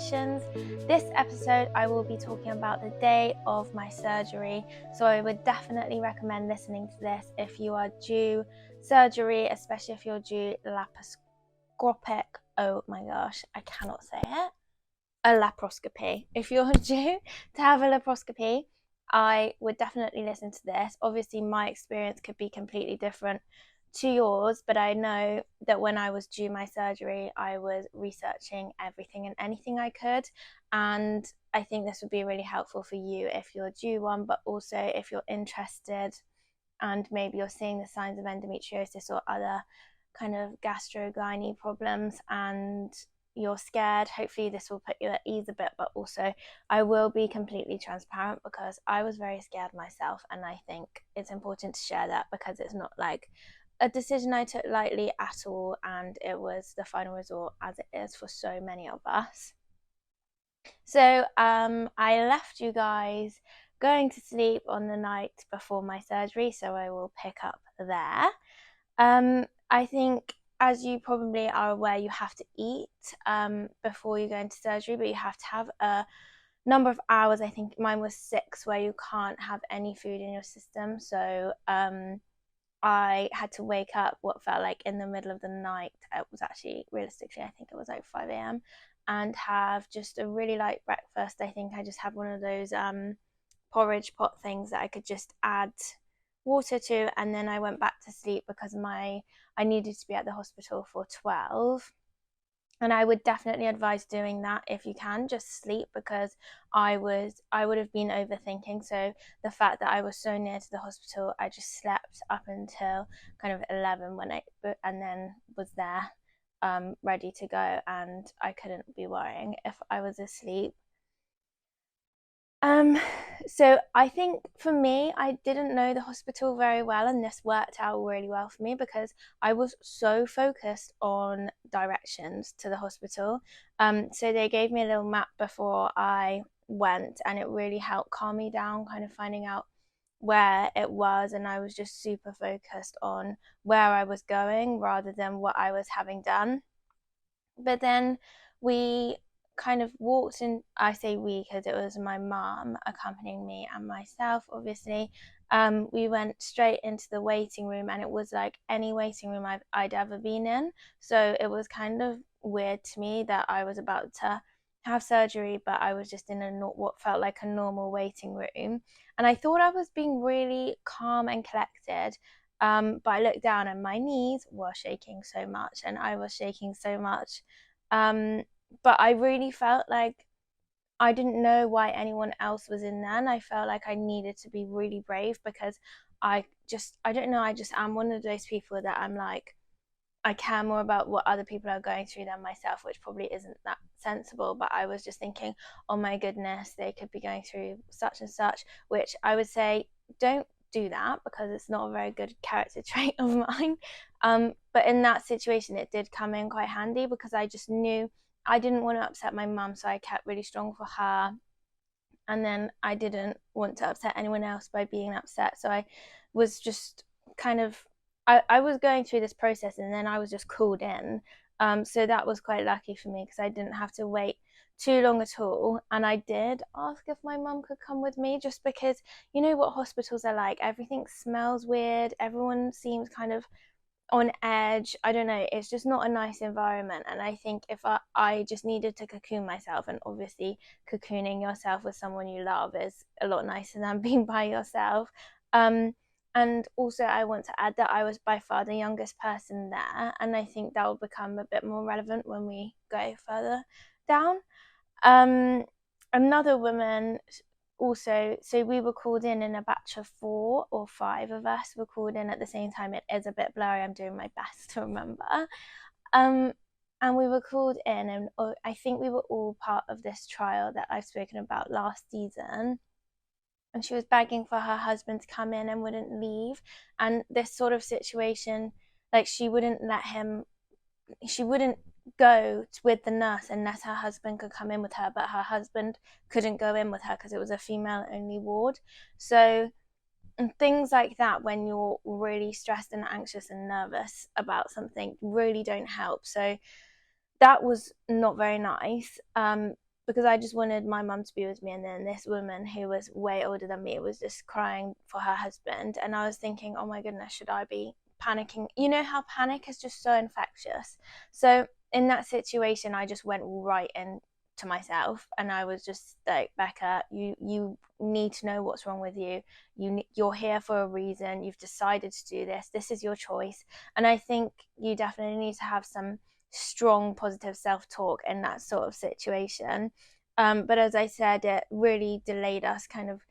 Beccamendations. This episode I will be talking about the day of my surgery, so I would definitely recommend listening to this if you are due surgery, especially if you're due laparoscopic, oh my gosh, I cannot say it, a laparoscopy. If you're due to have a laparoscopy, I would definitely listen to this. Obviously my experience could be completely different to yours, but I know that when I was due my surgery, I was researching everything and anything I could, and I think this would be really helpful for you if you're due one, but also if you're interested and maybe you're seeing the signs of endometriosis or other kind of gastro-gynae problems and you're scared. Hopefully this will put you at ease a bit, but also I will be completely transparent because I was very scared myself, and I think it's important to share that because it's not like a decision I took lightly at all, and it was the final resort as it is for so many of us. So I left you guys going to sleep on the night before my surgery, so I will pick up there. I think, as you probably are aware, you have to eat before you go into surgery, but you have to have a number of hours. I think mine was 6 where you can't have any food in your system. So I had to wake up what felt like in the middle of the night. It was actually, realistically, I think it was like 5 a.m. and have just a really light breakfast. I think I just had one of those porridge pot things that I could just add water to, and then I went back to sleep because I needed to be at the hospital for 12. And I would definitely advise doing that if you can, just sleep, because I would have been overthinking. So the fact that I was so near to the hospital, I just slept up until kind of 11 and then was there ready to go, and I couldn't be worrying if I was asleep. So I think for me, I didn't know the hospital very well, and this worked out really well for me because I was so focused on directions to the hospital. So they gave me a little map before I went, and it really helped calm me down, kind of finding out where it was, and I was just super focused on where I was going rather than what I was having done. But then we kind of walked in, I say we because it was my mom accompanying me and myself, obviously. We went straight into the waiting room, and it was like any waiting room I'd ever been in. So it was kind of weird to me that I was about to have surgery, but I was just in what felt like a normal waiting room. And I thought I was being really calm and collected. But I looked down and my knees were shaking so much, and I was shaking so much. But I really felt like I didn't know why anyone else was in there, and I felt like I needed to be really brave because I don't know, I just am one of those people that I'm like, I care more about what other people are going through than myself, which probably isn't that sensible, but I was just thinking, oh my goodness, they could be going through such and such, which I would say don't do that because it's not a very good character trait of mine. But in that situation, it did come in quite handy because I just knew I didn't want to upset my mum, so I kept really strong for her. And then I didn't want to upset anyone else by being upset. So I was just kind of, I was going through this process, and then I was just called in. So that was quite lucky for me because I didn't have to wait too long at all. And I did ask if my mum could come with me, just because you know what hospitals are like. Everything smells weird. Everyone seems kind of on edge. I don't know, it's just not a nice environment, and I think if I just needed to cocoon myself, and obviously cocooning yourself with someone you love is a lot nicer than being by yourself. And also I want to add that I was by far the youngest person there, and I think that will become a bit more relevant when we go further down. Another woman also, so we were called in a batch of 4 or 5 of us were called in at the same time. It is a bit blurry, I'm doing my best to remember. And we were called in, and I think we were all part of this trial that I've spoken about last season. And she was begging for her husband to come in and wouldn't leave. And this sort of situation, like she wouldn't go with the nurse unless her husband could come in with her, but her husband couldn't go in with her because it was a female only ward. So things like that, when you're really stressed and anxious and nervous about something, really don't help. So that was not very nice. because I just wanted my mum to be with me, and then this woman who was way older than me was just crying for her husband, and I was thinking, oh my goodness, should I be panicking? You know how panic is just so infectious. So in that situation, I just went right in to myself, and I was just like, Becca, you need to know what's wrong with you. You're here for a reason. You've decided to do this. This is your choice. And I think you definitely need to have some strong positive self-talk in that sort of situation. But as I said, it really delayed us kind of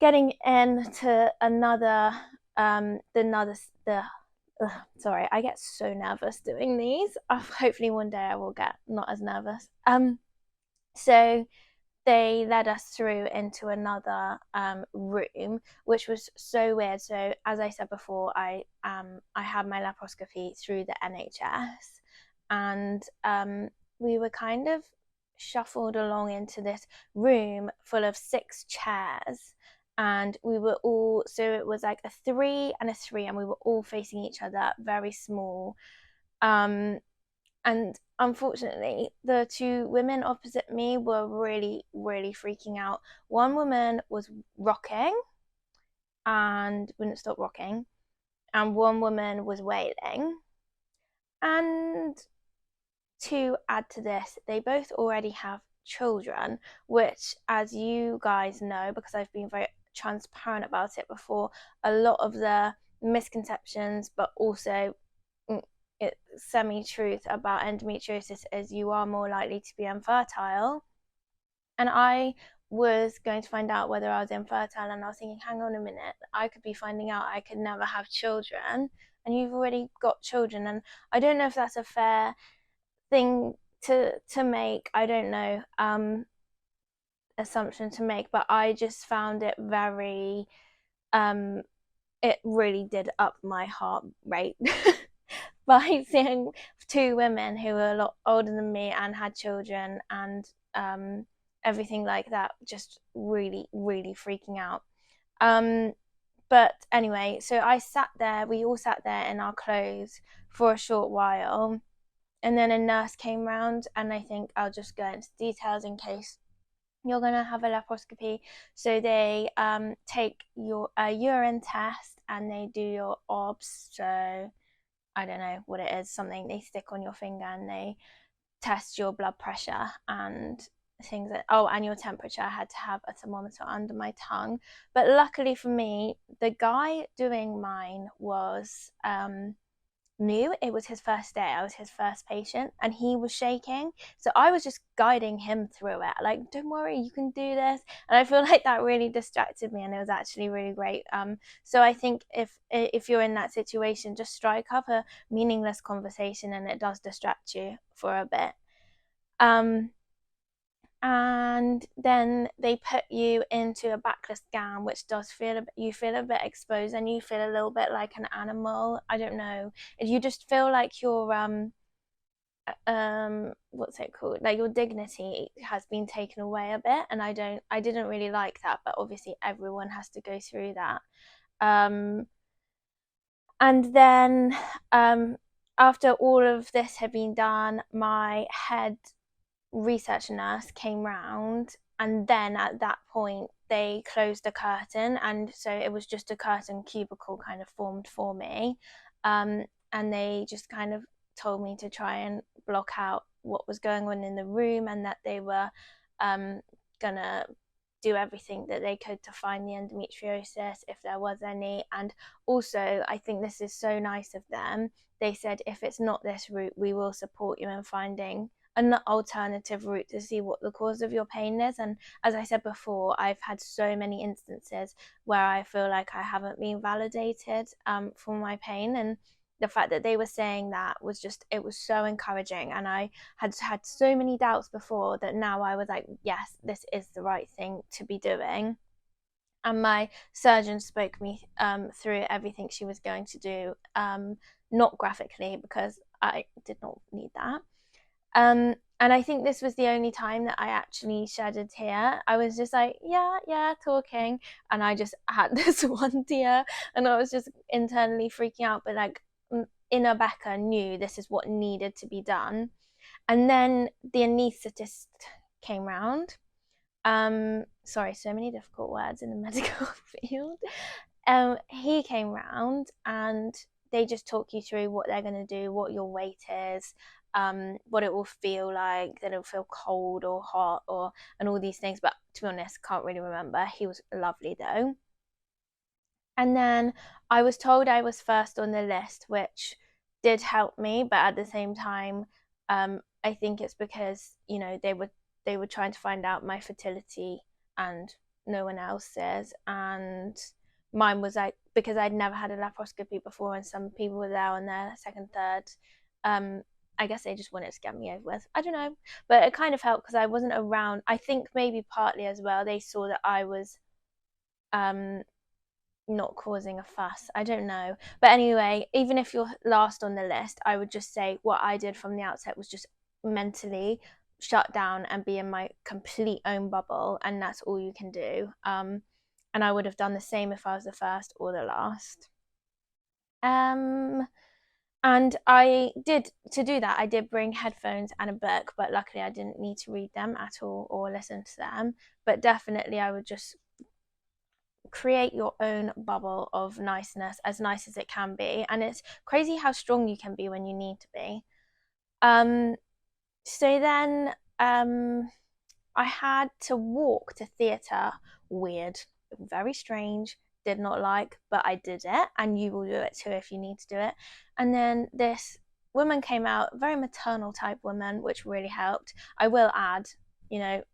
getting into the sorry, I get so nervous doing these. Hopefully one day I will get not as nervous. So they led us through into another room, which was so weird. So as I said before, I had my laparoscopy through the NHS, and we were kind of shuffled along into this room full of 6 chairs, and we were all, so it was like a 3 and a 3, and we were all facing each other, very small. And unfortunately, the 2 women opposite me were really, really freaking out. One woman was rocking and wouldn't stop rocking, and one woman was wailing. And to add to this, they both already have children, which, as you guys know, because I've been very transparent about it before, a lot of the misconceptions, but also semi-truth about endometriosis is you are more likely to be infertile. And I was going to find out whether I was infertile, and I was thinking, hang on a minute, I could be finding out I could never have children, and you've already got children. And I don't know if that's a fair thing to make, I don't know, assumption to make, but I just found it very it really did up my heart rate by seeing 2 women who were a lot older than me and had children, and everything like that, just really, really freaking out. But anyway, so we all sat there in our clothes for a short while, and then a nurse came round, and I think I'll just go into details in case you're going to have a laparoscopy. So they take your urine test, and they do your obs. So I don't know what it is, something they stick on your finger, and they test your blood pressure and things that, oh, and your temperature. I had to have a thermometer under my tongue. But luckily for me, the guy doing mine was new. It was his first day. I was his first patient, and he was shaking. So I was just guiding him through it. Like, don't worry, you can do this. And I feel like that really distracted me, and it was actually really great. So I think if you're in that situation, just strike up a meaningless conversation, and it does distract you for a bit. And then they put you into a backless gown, which does you feel a bit exposed, and you feel a little bit like an animal. I don't know, you just feel like your what's it called, like your dignity has been taken away a bit, and I didn't really like that, but obviously everyone has to go through that. And then after all of this had been done, my head research nurse came round, and then at that point they closed the curtain, and so it was just a curtain cubicle kind of formed for me, and they just kind of told me to try and block out what was going on in the room, and that they were gonna do everything that they could to find the endometriosis if there was any. And also, I think this is so nice of them, they said, if it's not this route, we will support you in finding an alternative route to see what the cause of your pain is. And as I said before, I've had so many instances where I feel like I haven't been validated for my pain, and the fact that they were saying that was just, it was so encouraging. And I had had so many doubts before that now I was like, yes, this is the right thing to be doing. And my surgeon spoke me through everything she was going to do, not graphically, because I did not need that. And I think this was the only time that I actually shed a tear. I was just like, yeah, talking, and I just had this one tear, and I was just internally freaking out. But like, inner Becca knew this is what needed to be done. And then the anaesthetist came round. Sorry, so many difficult words in the medical field. He came round and they just talk you through what they're going to do, what your weight is, what it will feel like, that it'll feel cold or hot, or and all these things. But to be honest, can't really remember. He was lovely though. And then I was told I was first on the list, which did help me, but at the same time, I think it's because they were trying to find out my fertility and no one else's, and mine was like, because I'd never had a laparoscopy before, and some people were there on their second, third. Um, I guess they just wanted to get me over with. I don't know, but it kind of helped because I wasn't around. I think maybe partly as well, they saw that I was um not causing a fuss. I don't know. But anyway, even if you're last on the list, I would just say what I did from the outset was just mentally shut down and be in my complete own bubble, and that's all you can do. And I would have done the same if I was the first or the last. Um, and I did to do that. I did bring headphones and a book, but luckily I didn't need to read them at all or listen to them. But definitely, I would just create your own bubble of niceness, as nice as it can be. And it's crazy how strong you can be when you need to be. Um, so then I had to walk to theatre. Weird, very strange, did not like, but I did it, and you will do it too if you need to do it. And then this woman came out, very maternal type woman, which really helped. I will add,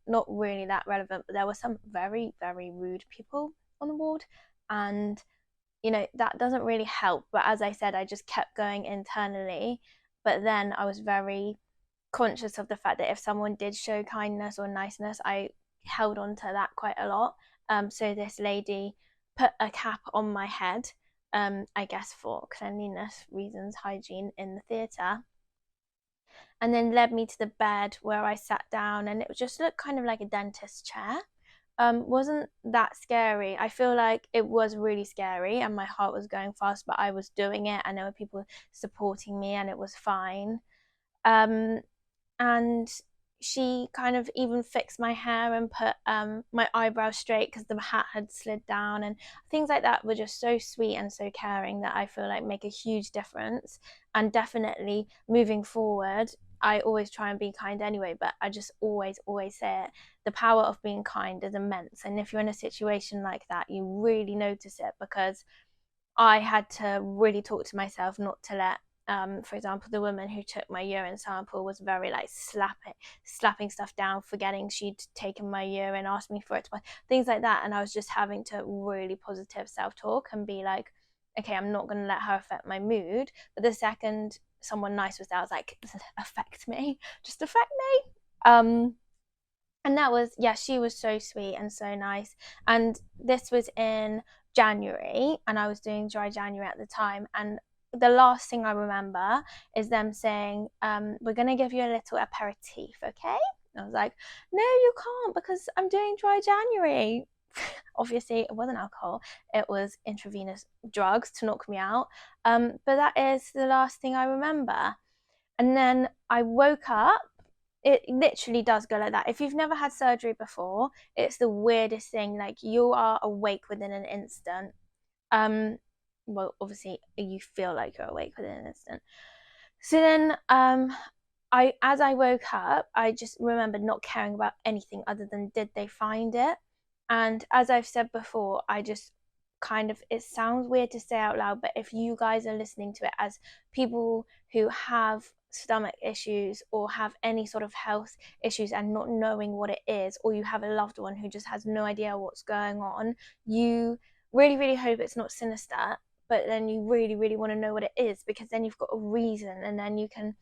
not really that relevant, but there were some very, very rude people on the ward, and that doesn't really help. But as I said, I just kept going internally. But then I was very conscious of the fact that if someone did show kindness or niceness, I held on to that quite a lot. So this lady put a cap on my head, I guess for cleanliness reasons, hygiene in the theatre, and then led me to the bed where I sat down, and it just looked kind of like a dentist chair. Wasn't that scary. I feel like it was really scary and my heart was going fast, but I was doing it and there were people supporting me and it was fine. Um, and she kind of even fixed my hair and put my eyebrows straight because the hat had slid down, and things like that were just so sweet and so caring that I feel like make a huge difference. And definitely moving forward, I always try and be kind anyway, but I just always say it. The power of being kind is immense. And if you're in a situation like that, you really notice it, because I had to really talk to myself not to let, for example, the woman who took my urine sample was very like slapping stuff down, forgetting she'd taken my urine, asked me for it, things like that. And I was just having to really positive self-talk and be like, okay, I'm not going to let her affect my mood. But the second someone nice was there, I was like, affect me, just affect me. And that was, yeah, she was so sweet and so nice. And this was in January, and I was doing dry January at the time. And the last thing I remember is them saying, we're going to give you a little aperitif, okay? And I was like, no, you can't, because I'm doing dry January. Obviously, it wasn't alcohol, it was intravenous drugs to knock me out. But that is the last thing I remember. And then I woke up. It literally does go like that. If you've never had surgery before, it's the weirdest thing. Like, you are awake within an instant. Well, obviously you feel like you're awake within an instant. So then as I woke up, I just remembered not caring about anything other than did they find it. And as I've said before, I just kind of, it sounds weird to say out loud, but if you guys are listening to it as people who have stomach issues or have any sort of health issues and not knowing what it is, or you have a loved one who just has no idea what's going on, you really, really hope it's not sinister, but then you really, really want to know what it is, because then you've got a reason, and then you can,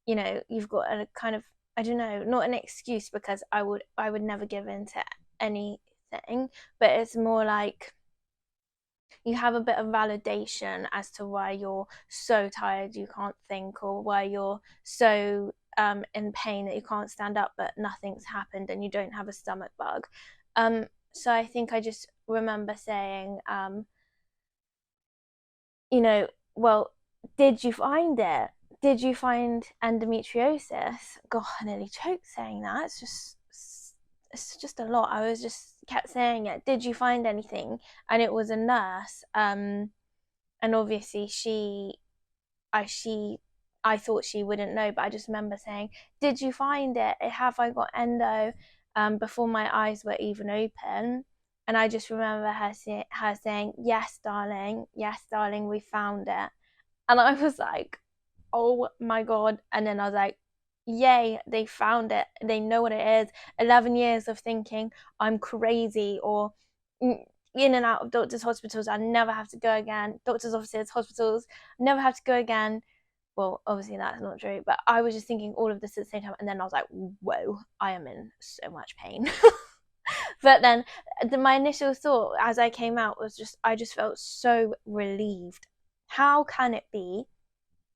you've got a kind of, I don't know, not an excuse, because I would never give in to anything, but it's more like you have a bit of validation as to why you're so tired you can't think, or why you're so in pain that you can't stand up but nothing's happened and you don't have a stomach bug. So I think I just remember saying, well, did you find it? Did you find endometriosis? God, I nearly choked saying that. It's just it's just a lot. I was just kept saying it. Did you find anything? And it was a nurse. And obviously she I thought she wouldn't know, but I just remember saying, "Did you find it? Have I got endo?" Before my eyes were even open, and I just remember her saying, yes, darling, we found it." And I was like, "Oh my god!" And then I was like, "Yay, they found it! They know what it is." 11 years of thinking I'm crazy or in and out of doctors' hospitals. I never have to go again. Doctors' offices, hospitals, never have to go again. Well, obviously that's not true, but I was just thinking all of this at the same time, and then I was like, whoa, I am in so much pain. But then my initial thought as I came out was I just felt so relieved. How can it be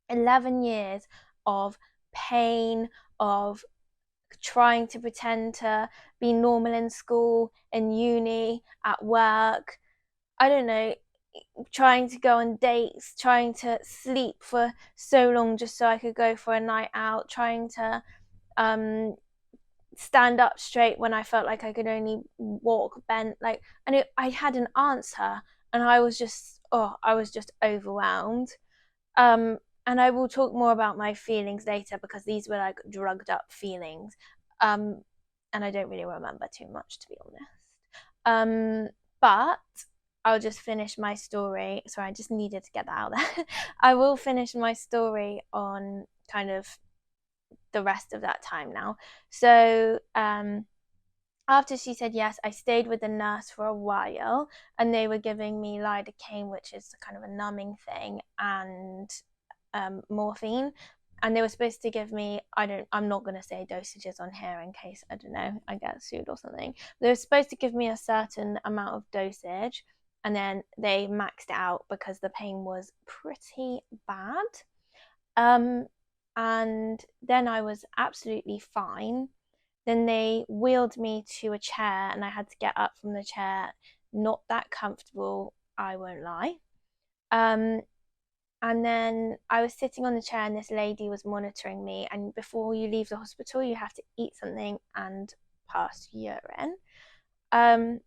11 years of pain, of trying to pretend to be normal in school, in uni, at work, I don't know, trying to go on dates, trying to sleep for so long just so I could go for a night out, trying to um, stand up straight when I felt like I could only walk bent, like, and I had an answer, and I was just overwhelmed. Um, and I will talk more about my feelings later because these were like drugged up feelings. Um, and I don't really remember too much, to be honest. But I'll just finish my story. Sorry, I just needed to get that out there. I will finish my story on kind of the rest of that time now. So, after she said yes, I stayed with the nurse for a while, and they were giving me lidocaine, which is kind of a numbing thing, and morphine. And they were supposed to give me, I'm not going to say dosages on here in case, I don't know, I get sued or something. They were supposed to give me a certain amount of dosage, and then they maxed it out because the pain was pretty bad. Um, and then I was absolutely fine. Then they wheeled me to a chair, and I had to get up from the chair. Not that comfortable, I won't lie. Um, and then I was sitting on the chair, and this lady was monitoring me. And before you leave the hospital, you have to eat something and pass urine. Um,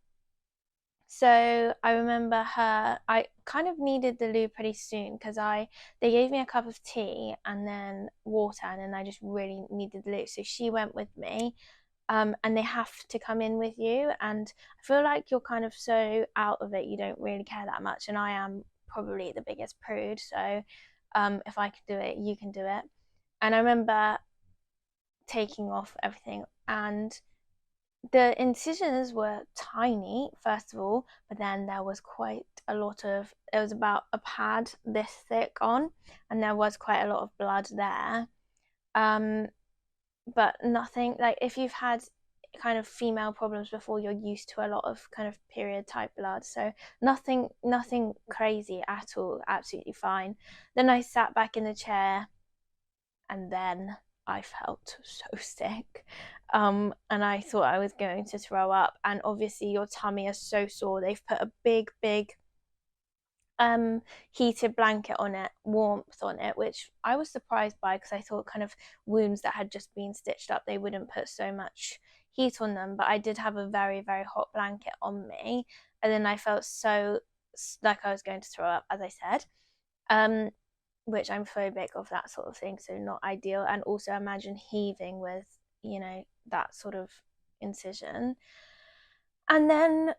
so I remember I kind of needed the loo pretty soon because they gave me a cup of tea and then water, and then I just really needed the loo. So she went with me. And they have to come in with you. And I feel like you're kind of so out of it, you don't really care that much. And I am probably the biggest prude. So if I can do it, you can do it. And I remember taking off everything, and the incisions were tiny, first of all, but then there was quite a lot of, it was about a pad this thick on, and there was quite a lot of blood there. Um, but nothing, like, if you've had kind of female problems before, you're used to a lot of kind of period type blood, so nothing crazy at all, absolutely fine. Then I sat back in the chair, and then I felt so sick, and I thought I was going to throw up. And obviously your tummy is so sore, they've put a big heated blanket on it, warmth on it, which I was surprised by because I thought kind of wounds that had just been stitched up, they wouldn't put so much heat on them. But I did have a very hot blanket on me, and then I felt so like I was going to throw up, as I said, um, which I'm phobic of that sort of thing, so not ideal. And also imagine heaving with, that sort of incision. And then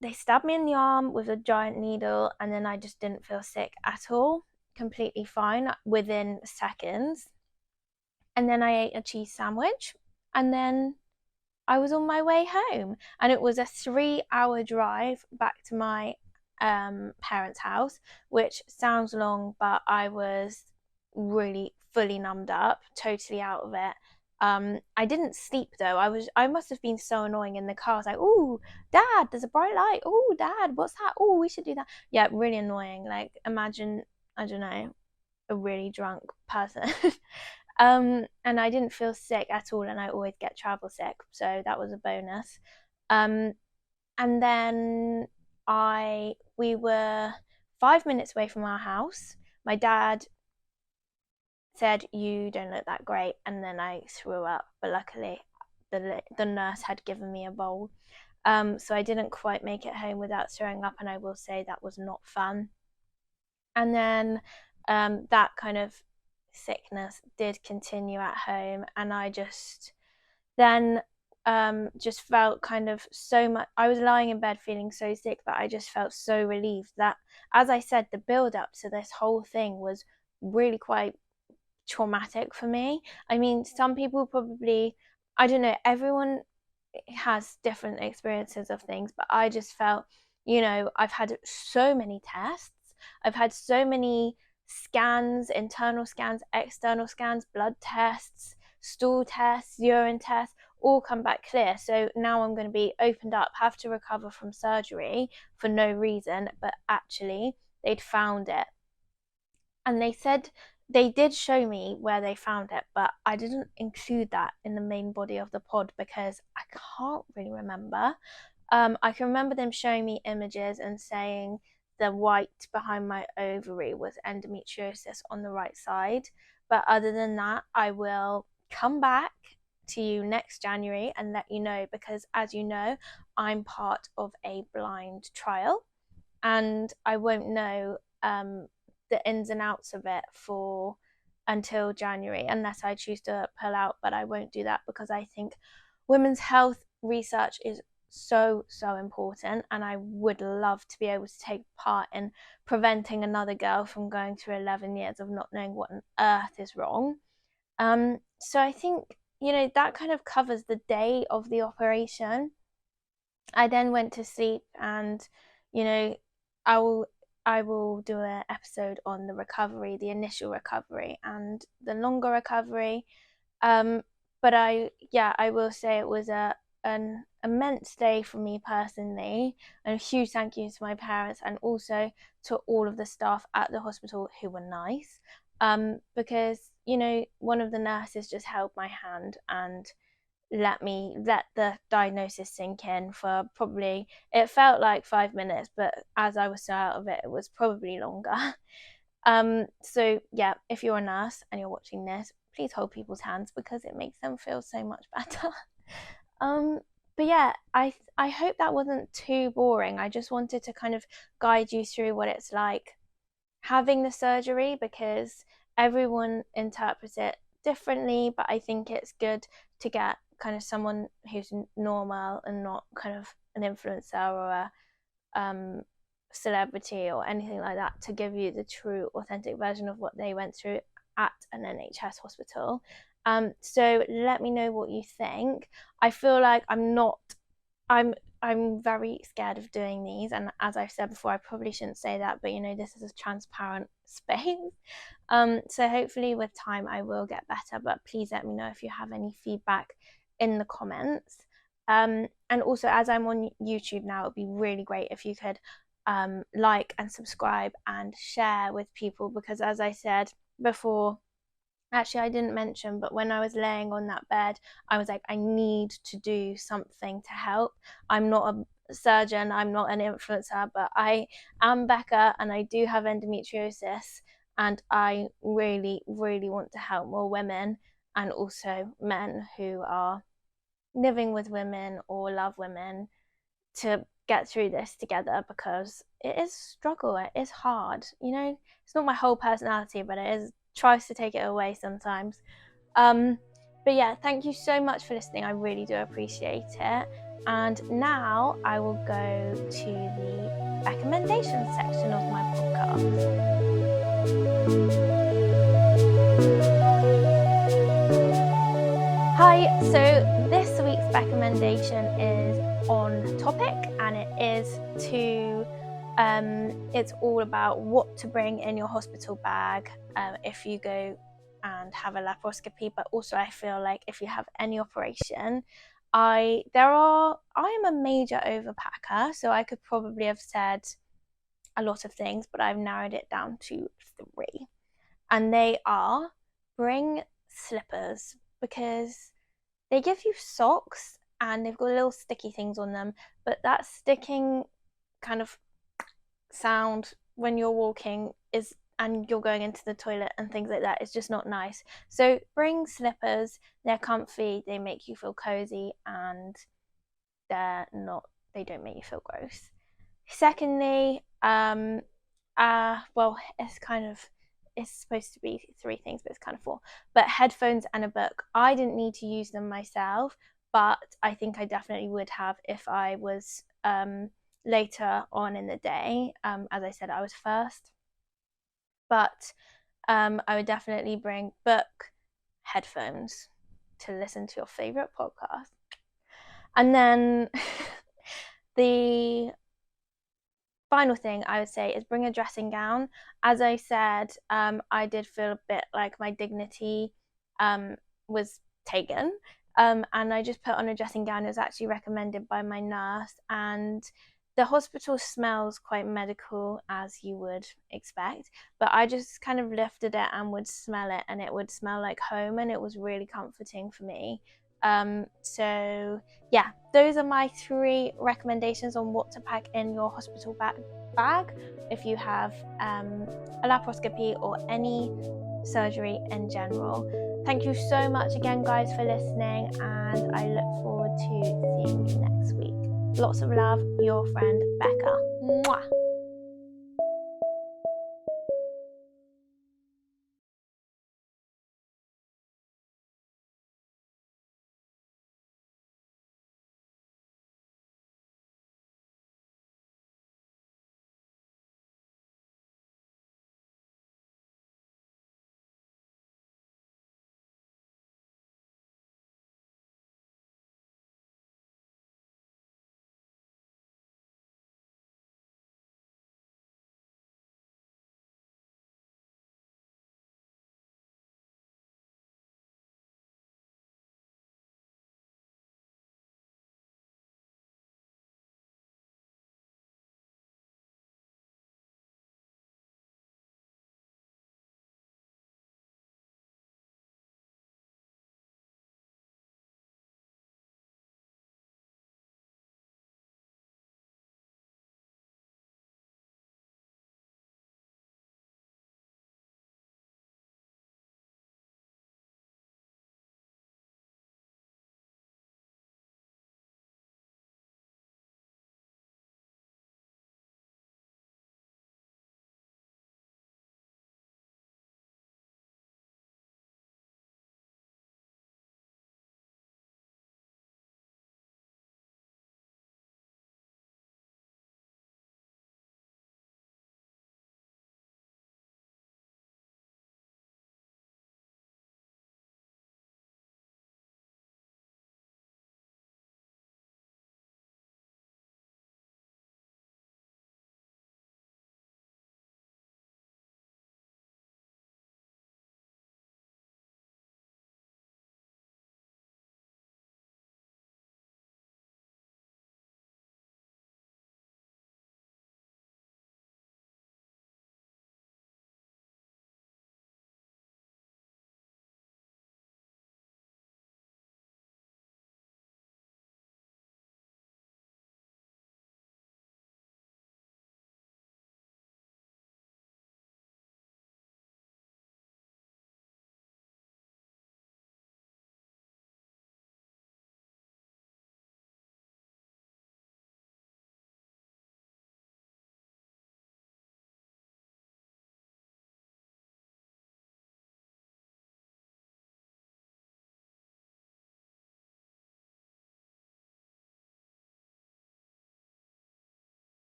they stabbed me in the arm with a giant needle, and then I just didn't feel sick at all, completely fine within seconds. And then I ate a cheese sandwich, and then I was on my way home. And it was a 3-hour drive back to my parents' house, which sounds long, but I was really fully numbed up, totally out of it. I didn't sleep though. I must have been so annoying in the car. I was like, "Oh, Dad, there's a bright light. Oh, Dad, what's that? Oh, we should do that." Yeah, really annoying. Like, imagine, I don't know, a really drunk person. And I didn't feel sick at all, and I always get travel sick, so that was a bonus. Um, and then we were 5 minutes away from our house. My dad said, "You don't look that great," and then I threw up, but luckily the nurse had given me a bowl. So I didn't quite make it home without throwing up, and I will say that was not fun. And then that kind of sickness did continue at home, and I just then just felt kind of so much. I was lying in bed feeling so sick, but I just felt so relieved that, as I said, the build up to this whole thing was really quite traumatic for me. I mean, some people probably, I don't know, everyone has different experiences of things, but I just felt, I've had so many tests, I've had so many scans, internal scans, external scans, blood tests, stool tests, urine tests, all come back clear. So now I'm going to be opened up, have to recover from surgery for no reason, but actually they'd found it. And they said they did show me where they found it, but I didn't include that in the main body of the pod because I can't really remember. I can remember them showing me images and saying the white behind my ovary was endometriosis on the right side. But other than that, I will come back to you next January and let you know, because as you know, I'm part of a blind trial and I won't know the ins and outs of it for until January, unless I choose to pull out. But I won't do that because I think women's health research is so important, and I would love to be able to take part in preventing another girl from going through 11 years of not knowing what on earth is wrong. So I think, that kind of covers the day of the operation. I then went to sleep, and I will I will do an episode on the recovery, the initial recovery and the longer recovery. But I will say it was an immense day for me personally, and a huge thank you to my parents and also to all of the staff at the hospital who were nice. Because one of the nurses just held my hand and let the diagnosis sink in for probably, it felt like 5 minutes, but as I was still out of it, it was probably longer. So yeah, if you're a nurse and you're watching this, please hold people's hands because it makes them feel so much better. But yeah, I hope that wasn't too boring. I just wanted to kind of guide you through what it's like having the surgery, because everyone interprets it differently, but I think it's good to get kind of someone who's normal and not kind of an influencer or a celebrity or anything like that to give you the true authentic version of what they went through at an NHS hospital. So let me know what you think. I feel like I'm very scared of doing these, and as I've said before, I probably shouldn't say that, but this is a transparent space. So hopefully with time I will get better, but please let me know if you have any feedback in the comments. And also, as I'm on YouTube now, it'd be really great if you could like and subscribe and share with people, because as I said before, actually I didn't mention, but when I was laying on that bed, I was like, I need to do something to help. I'm not a surgeon, I'm not an influencer, but I am Becca and I do have endometriosis, and I really want to help more women and also men who are living with women or love women to get through this together, because it is a struggle, it is hard. It's not my whole personality, but it is, tries to take it away sometimes. But yeah, thank you so much for listening. I really do appreciate it. And now I will go to the recommendations section of my podcast. Hi, so this week's recommendation is on topic, and it is it's all about what to bring in your hospital bag if you go and have a laparoscopy, but also I feel like if you have any operation. I am a major overpacker, so I could probably have said a lot of things, but I've narrowed it down to 3. And they are: bring slippers, because they give you socks and they've got little sticky things on them, but that sticking kind of sound when you're walking is and you're going into the toilet and things like that. It's just not nice. So bring slippers. They're comfy, they make you feel cozy, and they don't make you feel gross. Secondly, well, it's supposed to be 3 things, but it's kind of 4. But headphones and a book. I didn't need to use them myself, but I think I definitely would have if I was later on in the day. As I said, I was first, but I would definitely bring book, headphones to listen to your favorite podcast. And then the final thing I would say is bring a dressing gown. As I said, I did feel a bit like my dignity was taken. And I just put on a dressing gown. It was actually recommended by my nurse, and the hospital smells quite medical, as you would expect, but I just kind of lifted it and would smell it, and it would smell like home, and it was really comforting for me. So yeah, those are my 3 recommendations on what to pack in your hospital bag if you have a laparoscopy or any surgery in general. Thank you so much again, guys, for listening, and I look forward to seeing you next week. Lots of love, your friend Becca. Mwah!